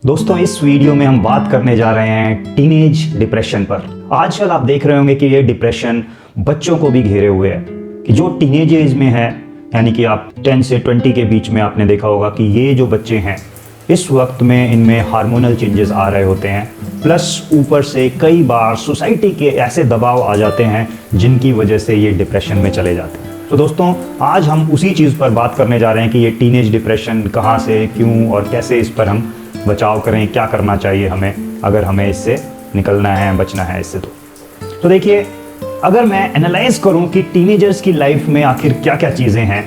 दोस्तों इस वीडियो में हम बात करने जा रहे हैं टीनेज डिप्रेशन पर। आजकल आप देख रहे होंगे कि ये डिप्रेशन बच्चों को भी घेरे हुए है कि जो टीनेज एज में है, यानी कि आप 10 से 20 के बीच में आपने देखा होगा कि ये जो बच्चे हैं इस वक्त में इनमें हार्मोनल चेंजेस आ रहे होते हैं, प्लस ऊपर से कई बार सोसाइटी के ऐसे दबाव आ जाते हैं जिनकी वजह से ये डिप्रेशन में चले जाते हैं। तो दोस्तों आज हम उसी चीज़ पर बात करने जा रहे हैं कि ये टीनेज डिप्रेशन कहाँ से, क्यों और कैसे इस पर हम बचाव करें, क्या करना चाहिए हमें अगर हमें इससे निकलना है, बचना है इससे। तो देखिए, अगर मैं एनालाइज करूं कि टीनेजर्स की लाइफ में आखिर क्या क्या चीज़ें हैं,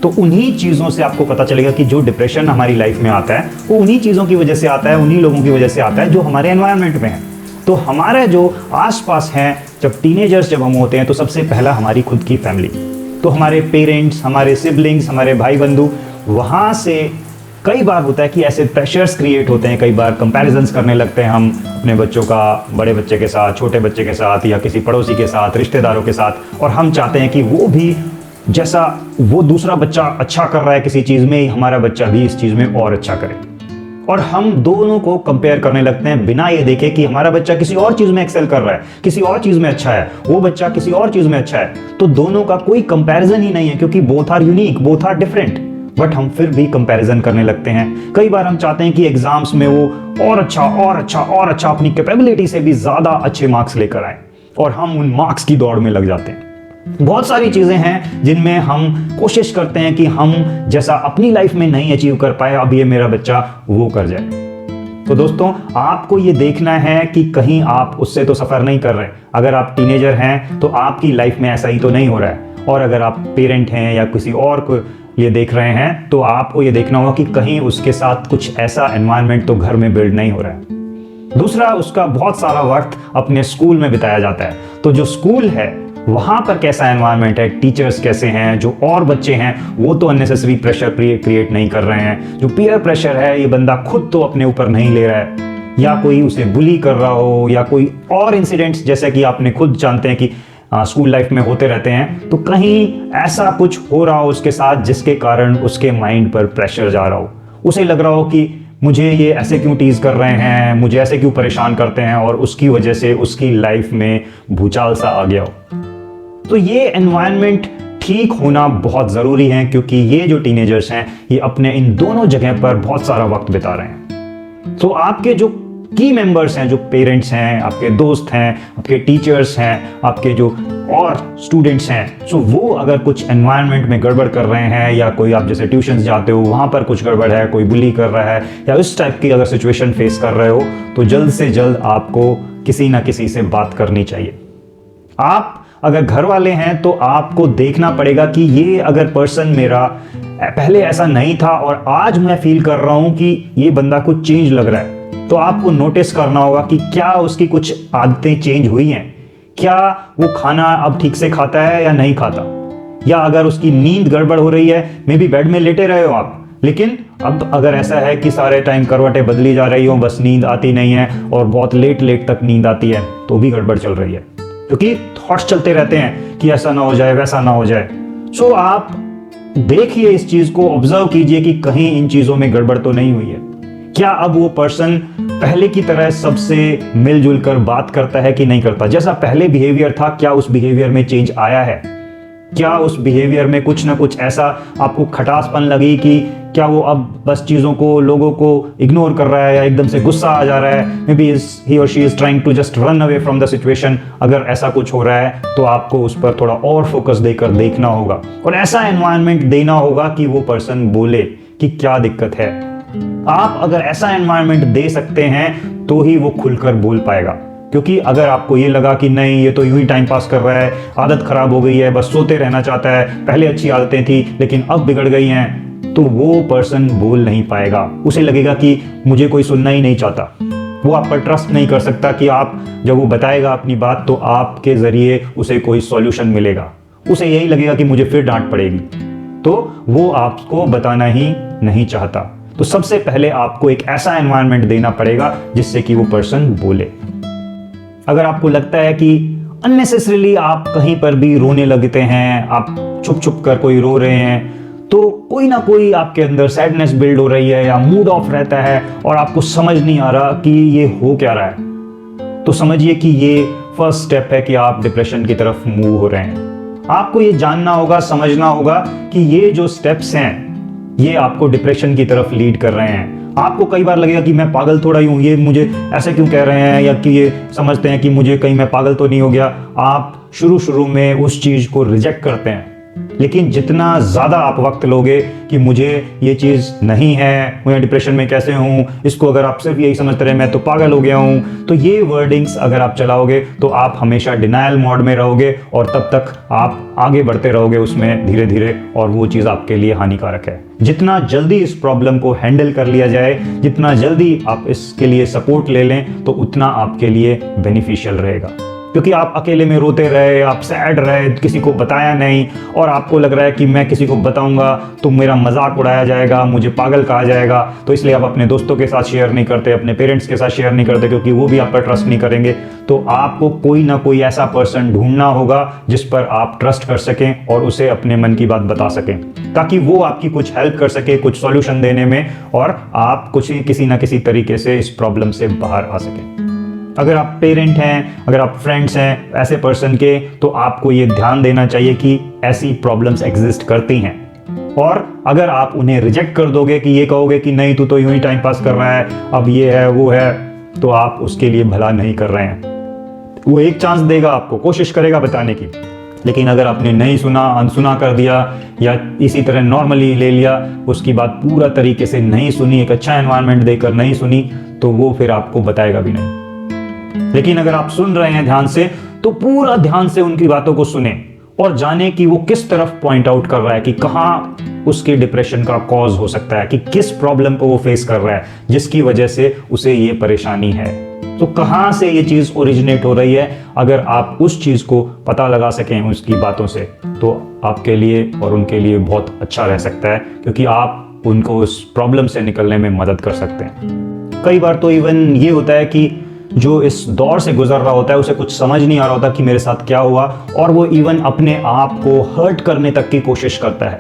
तो उन्हीं चीज़ों से आपको पता चलेगा कि जो डिप्रेशन हमारी लाइफ में आता है वो उन्हीं चीज़ों की वजह से आता है, उन्हीं लोगों की वजह से आता है जो हमारे एनवायरनमेंट में है। तो हमारे जो आसपास हैं, जब टीनेजर्स जब हम होते हैं तो सबसे पहला हमारी खुद की फैमिली, तो हमारे पेरेंट्स, हमारे सिबलिंग्स, हमारे भाई बंधु, वहाँ से कई बार होता है कि ऐसे प्रेशर्स क्रिएट होते हैं, कई बार कंपैरिजंस करने लगते हैं हम अपने बच्चों का बड़े बच्चे के साथ, छोटे बच्चे के साथ, या किसी पड़ोसी के साथ, रिश्तेदारों के साथ, और हम चाहते हैं कि वो भी जैसा वो दूसरा बच्चा अच्छा कर रहा है किसी चीज़ में, हमारा बच्चा भी इस चीज़ में और अच्छा करे। और हम दोनों को कंपेयर करने लगते हैं बिना ये देखे कि हमारा बच्चा किसी और चीज़ में एक्सेल कर रहा है, किसी और चीज़ में अच्छा है, वो बच्चा किसी और चीज़ में अच्छा है। तो दोनों का कोई कंपैरिजन ही नहीं है, क्योंकि both are unique, both are different, but हम फिर भी कंपैरिजन करने लगते हैं। कई बार हम चाहते हैं कि एग्जाम्स में वो और अच्छा अपनी कैपेबिलिटी से भी ज़्यादा अच्छे मार्क्स लेकर आए, और हम उन मार्क्स की दौड़ में लग जाते हैं। बहुत सारी चीज़ें हैं जिनमें हम कोशिश करते हैं कि हम जैसा अपनी लाइफ में नहीं अचीव कर पाए, अब ये मेरा बच्चा वो कर जाए। तो दोस्तों आपको ये देखना है कि कहीं आप उससे तो सफ़र नहीं कर रहे। अगर आप टीनेजर हैं तो आपकी लाइफ में ऐसा ही तो नहीं हो रहा है, और अगर आप पेरेंट हैं या किसी और को ये देख रहे हैं तो आपको ये देखना होगा कि कहीं उसके साथ कुछ ऐसा एनवायरनमेंट तो घर में बिल्ड नहीं हो रहा है। दूसरा, उसका बहुत सारा वक्त अपने स्कूल में बिताया जाता है, तो जो स्कूल है वहाँ पर कैसा एनवायरनमेंट है, टीचर्स कैसे हैं, जो और बच्चे हैं वो तो अननेसेसरी प्रेशर क्रिएट नहीं कर रहे हैं, जो पीयर प्रेशर है ये बंदा खुद तो अपने ऊपर नहीं ले रहा है, या कोई उसे बुली कर रहा हो, या कोई और इंसिडेंट्स जैसे कि आपने खुद जानते हैं कि स्कूल लाइफ में होते रहते हैं, तो कहीं ऐसा कुछ हो रहा हो उसके साथ जिसके कारण उसके माइंड पर प्रेशर जा रहा हो, उसे लग रहा हो कि मुझे ये ऐसे क्यों टीज कर रहे हैं, मुझे ऐसे क्यों परेशान करते हैं, और उसकी वजह से उसकी लाइफ में भूचाल सा आ गया हो। तो ये एनवायरनमेंट ठीक होना बहुत ज़रूरी है, क्योंकि ये जो टीनेजर्स हैं ये अपने इन दोनों जगह पर बहुत सारा वक्त बिता रहे हैं। तो आपके जो की मेंबर्स हैं, जो पेरेंट्स हैं, आपके दोस्त हैं, आपके टीचर्स हैं, आपके जो और स्टूडेंट्स हैं, सो वो अगर कुछ एनवायरनमेंट में गड़बड़ कर रहे हैं, या कोई आप जैसे ट्यूशन्स जाते हो वहाँ पर कुछ गड़बड़ है, कोई बुली कर रहा है, या इस टाइप की अगर सिचुएशन फेस कर रहे हो, तो जल्द से जल्द आपको किसी ना किसी से बात करनी चाहिए। आप अगर घर वाले हैं तो आपको देखना पड़ेगा कि ये अगर पर्सन मेरा पहले ऐसा नहीं था और आज मैं फील कर रहा हूं कि ये बंदा कुछ चेंज लग रहा है, तो आपको नोटिस करना होगा कि क्या उसकी कुछ आदतें चेंज हुई हैं, क्या वो खाना अब ठीक से खाता है या नहीं खाता, या अगर उसकी नींद गड़बड़ हो रही है, मे बी बेड में लेटे रहे हो आप, लेकिन अब अगर ऐसा है कि सारे टाइम करवटें बदली जा रही हो, बस नींद आती नहीं है और बहुत लेट तक नींद आती है, तो भी गड़बड़ चल रही है, क्योंकि थॉट्स चलते रहते हैं कि ऐसा ना हो जाए, वैसा ना हो जाए। सो आप देखिए, इस चीज को ऑब्जर्व कीजिए कि कहीं इन चीजों में गड़बड़ तो नहीं हुई है। क्या अब वो पर्सन पहले की तरह सबसे मिलजुल कर बात करता है कि नहीं करता, जैसा पहले बिहेवियर था, क्या उस बिहेवियर में चेंज आया है, क्या उस बिहेवियर में कुछ ना कुछ ऐसा आपको खटासपन लगी कि क्या वो अब बस चीज़ों को, लोगों को इग्नोर कर रहा है, या एकदम से गुस्सा आ जा रहा है, मे बी ही और she is trying to just run away from the situation. अगर ऐसा कुछ हो रहा है तो आपको उस पर थोड़ा और फोकस देकर देखना होगा, और ऐसा एनवायरनमेंट देना होगा कि वो पर्सन बोले कि क्या दिक्कत है। आप अगर ऐसा एनवायरनमेंट दे सकते हैं तो ही वो खुलकर बोल पाएगा, क्योंकि अगर आपको ये लगा कि नहीं ये तो यूं ही टाइम पास कर रहा है, आदत खराब हो गई है, बस सोते रहना चाहता है, पहले अच्छी आदतें थी लेकिन अब बिगड़ गई हैं, तो वो पर्सन बोल नहीं पाएगा। उसे लगेगा कि मुझे कोई सुनना ही नहीं चाहता, वो आप पर ट्रस्ट नहीं कर सकता कि आप जब वो बताएगा अपनी बात तो आपके जरिए उसे कोई सॉल्यूशन मिलेगा। उसे यही लगेगा कि मुझे फिर डांट पड़ेगी, तो वो आपको बताना ही नहीं चाहता। तो सबसे पहले आपको एक ऐसा एनवायरनमेंट देना पड़ेगा जिससे कि वो पर्सन बोले। अगर आपको लगता है कि अननेसेसरीली आप कहीं पर भी रोने लगते हैं, आप छुप छुप कर कोई रो रहे हैं, तो कोई ना कोई आपके अंदर सैडनेस बिल्ड हो रही है या मूड ऑफ रहता है और आपको समझ नहीं आ रहा कि ये हो क्या रहा है, तो समझिए कि ये फर्स्ट स्टेप है कि आप डिप्रेशन की तरफ मूव हो रहे हैं। आपको ये जानना होगा, समझना होगा कि ये जो स्टेप्स हैं ये आपको डिप्रेशन की तरफ लीड कर रहे हैं। आपको कई बार लगेगा कि मैं पागल थोड़ा ही हूं, ये मुझे ऐसे क्यों कह रहे हैं, या कि ये समझते हैं कि मुझे कहीं मैं पागल तो नहीं हो गया। आप शुरू में उस चीज को रिजेक्ट करते हैं, लेकिन जितना ज्यादा आप वक्त लोगे कि मुझे ये चीज नहीं है, मैं डिप्रेशन में कैसे हूं, इसको अगर आप सिर्फ यही समझते रहे मैं तो पागल हो गया हूं, तो ये वर्डिंग्स अगर आप चलाओगे तो आप हमेशा डिनायल मोड में रहोगे और तब तक आप आगे बढ़ते रहोगे उसमें धीरे धीरे, और वो चीज आपके लिए हानिकारक है। जितना जल्दी इस प्रॉब्लम को हैंडल कर लिया जाए, जितना जल्दी आप इसके लिए सपोर्ट ले लें, तो उतना आपके लिए बेनिफिशियल रहेगा। क्योंकि आप अकेले में रोते रहे, आप सैड रहे, किसी को बताया नहीं, और आपको लग रहा है कि मैं किसी को बताऊंगा तो मेरा मजाक उड़ाया जाएगा, मुझे पागल कहा जाएगा, तो इसलिए आप अपने दोस्तों के साथ शेयर नहीं करते, अपने पेरेंट्स के साथ शेयर नहीं करते, क्योंकि वो भी आप पर ट्रस्ट नहीं करेंगे। तो आपको कोई ना कोई ऐसा पर्सन ढूंढना होगा जिस पर आप ट्रस्ट कर सकें और उसे अपने मन की बात बता सकें, ताकि वो आपकी कुछ हेल्प कर सके, कुछ सॉल्यूशन देने में, और आप किसी ना किसी तरीके से इस प्रॉब्लम से बाहर आ सकें। अगर आप पेरेंट हैं, अगर आप फ्रेंड्स हैं ऐसे पर्सन के, तो आपको ये ध्यान देना चाहिए कि ऐसी प्रॉब्लम्स एग्जिस्ट करती हैं, और अगर आप उन्हें रिजेक्ट कर दोगे कि ये कहोगे कि नहीं तू तो यूं ही टाइम पास कर रहा है, अब ये है वो है, तो आप उसके लिए भला नहीं कर रहे हैं। वो एक चांस देगा आपको, कोशिश करेगा बताने की, लेकिन अगर आपने नहीं सुना, अनसुना कर दिया, या इसी तरह नॉर्मली ले लिया, उसकी बात पूरा तरीके से नहीं सुनी, एक अच्छा एनवायरनमेंट देकर नहीं सुनी, तो वो फिर आपको बताएगा भी नहीं। लेकिन अगर आप सुन रहे हैं ध्यान से, तो पूरा ध्यान से उनकी बातों को सुने और जाने कि वो किस तरफ पॉइंट आउट कर रहा है, कि कहां उसके डिप्रेशन का कॉज हो सकता है, कि किस प्रॉब्लम को वो फेस कर रहा है जिसकी वजह से उसे ये परेशानी है। तो कहां से ये चीज ओरिजिनेट हो रही है, अगर आप उस चीज को पता लगा सकें उसकी बातों से, तो आपके लिए और उनके लिए बहुत अच्छा रह सकता है, क्योंकि आप उनको उस प्रॉब्लम से निकलने में मदद कर सकते हैं। कई बार तो इवन ये होता है कि जो इस दौर से गुजर रहा होता है उसे कुछ समझ नहीं आ रहा होता कि मेरे साथ क्या हुआ, और वो इवन अपने आप को हर्ट करने तक की कोशिश करता है।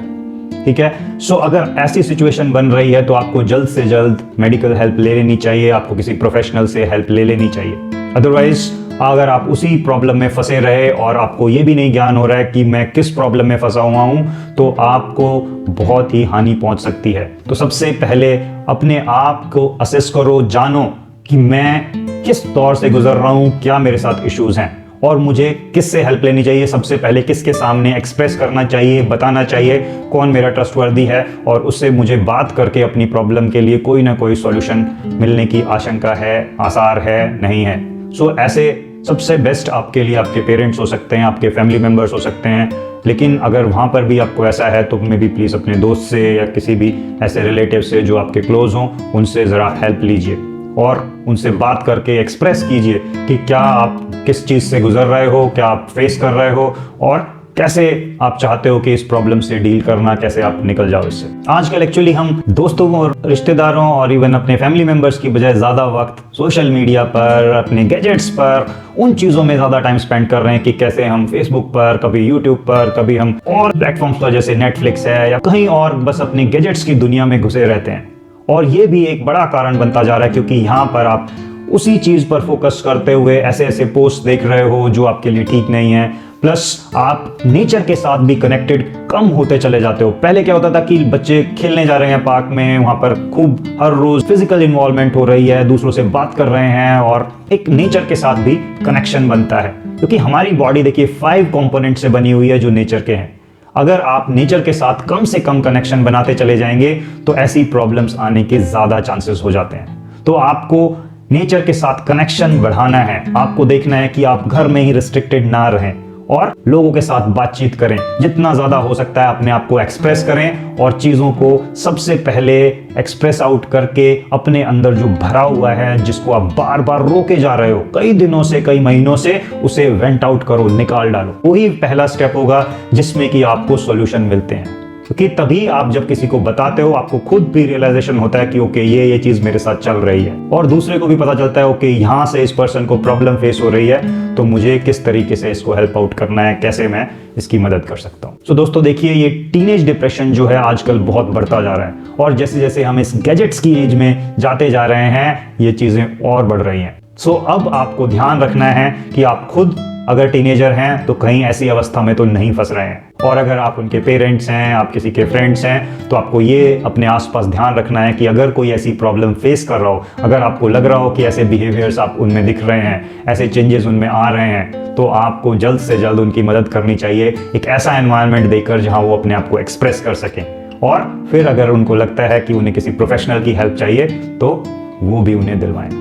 ठीक है, सो अगर ऐसी सिचुएशन बन रही है तो आपको जल्द से जल्द मेडिकल हेल्प ले लेनी चाहिए, आपको किसी प्रोफेशनल से हेल्प ले लेनी चाहिए। अदरवाइज अगर आप उसी प्रॉब्लम में फंसे रहे और आपको ये भी नहीं ज्ञान हो रहा है कि मैं किस प्रॉब्लम में फंसा हुआ हूं, तो आपको बहुत ही हानि पहुंच सकती है। तो सबसे पहले अपने आप को असेस करो, जानो कि मैं किस दौर से गुजर रहा हूं, क्या मेरे साथ इश्यूज हैं, और मुझे किससे हेल्प लेनी चाहिए, सबसे पहले किसके सामने एक्सप्रेस करना चाहिए, बताना चाहिए, कौन मेरा ट्रस्टवर्दी है, और उससे मुझे बात करके अपनी प्रॉब्लम के लिए कोई ना कोई सॉल्यूशन मिलने की आशंका है, आसार है, नहीं है। सो ऐसे सबसे बेस्ट आपके लिए आपके पेरेंट्स हो सकते हैं, आपके फैमिली मेंबर्स हो सकते हैं। लेकिन अगर वहाँ पर भी आपको ऐसा है तो मे बी प्लीज़ अपने दोस्त से या किसी भी ऐसे रिलेटिव से जो आपके क्लोज हों, उनसे ज़रा हेल्प लीजिए और उनसे बात करके एक्सप्रेस कीजिए कि क्या आप किस चीज़ से गुजर रहे हो, क्या आप फेस कर रहे हो, और कैसे आप चाहते हो कि इस प्रॉब्लम से डील करना, कैसे आप निकल जाओ इससे। आजकल एक्चुअली हम दोस्तों और रिश्तेदारों और इवन अपने फैमिली मेंबर्स की बजाय ज़्यादा वक्त सोशल मीडिया पर, अपने गैजेट्स पर, उन चीज़ों में ज़्यादा टाइम स्पेंड कर रहे हैं कि कैसे हम फेसबुक पर, कभी यूट्यूब पर, कभी हम और प्लेटफॉर्म्स पर जैसे नेटफ्लिक्स है या कहीं और, बस अपने गैजेट्स की दुनिया में घुसे रहते हैं। और ये भी एक बड़ा कारण बनता जा रहा है, क्योंकि यहाँ पर आप उसी चीज़ पर फोकस करते हुए ऐसे ऐसे पोस्ट देख रहे हो जो आपके लिए ठीक नहीं है, प्लस आप नेचर के साथ भी कनेक्टेड कम होते चले जाते हो। पहले क्या होता था कि बच्चे खेलने जा रहे हैं पार्क में, वहाँ पर खूब हर रोज फिजिकल इन्वॉल्वमेंट हो रही है, दूसरों से बात कर रहे हैं और एक नेचर के साथ भी कनेक्शन बनता है। क्योंकि हमारी बॉडी देखिए 5 कंपोनेंट से बनी हुई है जो नेचर के हैं। अगर आप नेचर के साथ कम से कम कनेक्शन बनाते चले जाएंगे तो ऐसी प्रॉब्लम्स आने के ज्यादा चांसेस हो जाते हैं। तो आपको नेचर के साथ कनेक्शन बढ़ाना है, आपको देखना है कि आप घर में ही रिस्ट्रिक्टेड ना रहें और लोगों के साथ बातचीत करें। जितना ज्यादा हो सकता है अपने आप को एक्सप्रेस करें और चीजों को सबसे पहले एक्सप्रेस आउट करके अपने अंदर जो भरा हुआ है, जिसको आप बार बार रोके जा रहे हो कई दिनों से, कई महीनों से, उसे वेंट आउट करो, निकाल डालो। वही पहला स्टेप होगा जिसमें कि आपको सॉल्यूशन मिलते हैं। क्योंकि तभी आप जब किसी को बताते हो आपको खुद भी रियलाइजेशन होता है कि ओके ये चीज मेरे साथ चल रही है, और दूसरे को भी पता चलता है ओके यहाँ से इस पर्सन को प्रॉब्लम फेस हो रही है, तो मुझे किस तरीके से इसको हेल्प आउट करना है, कैसे मैं इसकी मदद कर सकता हूँ। तो दोस्तों देखिए, ये टीनेज डिप्रेशन जो है आजकल बहुत बढ़ता जा रहा है, और जैसे जैसे हम इस गैजेट्स की एज में जाते जा रहे हैं ये चीजें और बढ़ रही हैं। सो अब आपको ध्यान रखना है कि आप खुद अगर टीनेजर हैं तो कहीं ऐसी अवस्था में तो नहीं फंस रहे हैं, और अगर आप उनके पेरेंट्स हैं, आप किसी के फ्रेंड्स हैं, तो आपको ये अपने आसपास ध्यान रखना है कि अगर कोई ऐसी प्रॉब्लम फेस कर रहा हो, अगर आपको लग रहा हो कि ऐसे बिहेवियर्स आप उनमें दिख रहे हैं, ऐसे चेंजेस उनमें आ रहे हैं, तो आपको जल्द से जल्द उनकी मदद करनी चाहिए, एक ऐसा एनवायरनमेंट देकर जहां वो अपने आप को एक्सप्रेस कर सकें। और फिर अगर उनको लगता है कि उन्हें किसी प्रोफेशनल की हेल्प चाहिए तो वो भी उन्हें दिलवाएं।